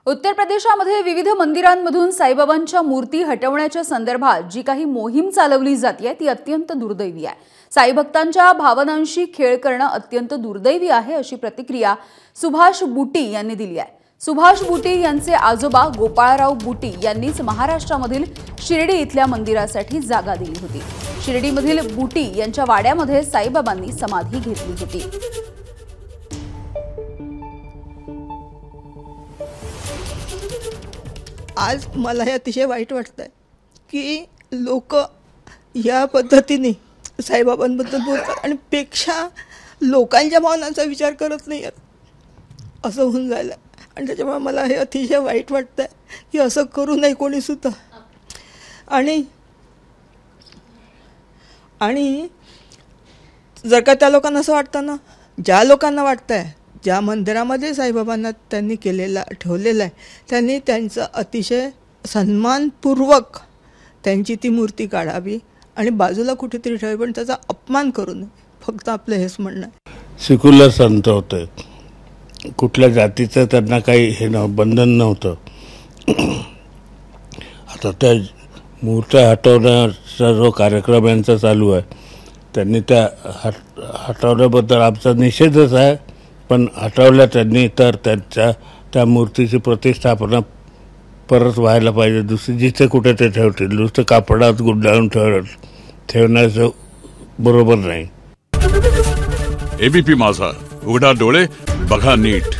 उत्तर प्रदेशामध्ये विविध मंदिरांमधून साईबाबांच्या मूर्ती हटवण्याच्या संदर्भात जी काही मोहीम चालवली जाते ती अत्यंत दुर्दैवी आहे। साई भक्तांच्या भावनांशी खेळ करणं अत्यंत दुर्दैवी आहे अशी प्रतिक्रिया सुभाष बुटी यांनी दिली आहे। सुभाष बुटी यांचे आजोबा गोपाळराव बुटी यांनीच महाराष्ट्रामधील शिर्डी इथल्या मंदिरासाठी जागा दिली होती। शिर्डीमधील बुटी यांच्या वाड्यामध्ये साईबाबांनी समाधी घेतली होती। आज मला हे अतिशय वाईट वाटतंय की लोक या पद्धतीने साईबाबांबद्दल बोलतात आणि पेक्षा लोकांच्या भावनांचा विचार करत नाही आहेत असं होऊन झालं। आणि त्याच्यामुळे मला हे अतिशय वाईट वाटतंय की असं करू नये कोणी सुद्धा। आणि जर का त्या लोकांना असं वाटतं ना, ज्या लोकांना वाटतंय ज्या मंदिरामध्ये साईबाबांना त्यांनी ठेवलेलं आहे त्यांनी त्यांचं अतिशय सन्मानपूर्वक त्यांची ती मूर्ती काढावी आणि बाजूला कुठेतरी ठेवावी, पण त्याचा अपमान करू नये। फक्त आपलं हेच म्हणणं आहे। सेक्युलर संत होते, कुठल्या जातीचं त्यांना काही हे बंधन नव्हतं। आता त्या मूर्त्या हटवण्याचा जो कार्यक्रम यांचा चालू आहे त्यांनी त्या हटवण्याबद्दल आमचा निषेधच आहे, पण हटवल्या त्यांनी तर त्या मूर्तीची प्रतिष्ठापना परत व्हायला पाहिजे। दुसरी जिथे कुठे ते ठेवतील, नुसतं कापडात गुंडाळून ठेवण्याचं बरोबर नाही। एबीपी माझा, उघडा डोळे बघा नीट।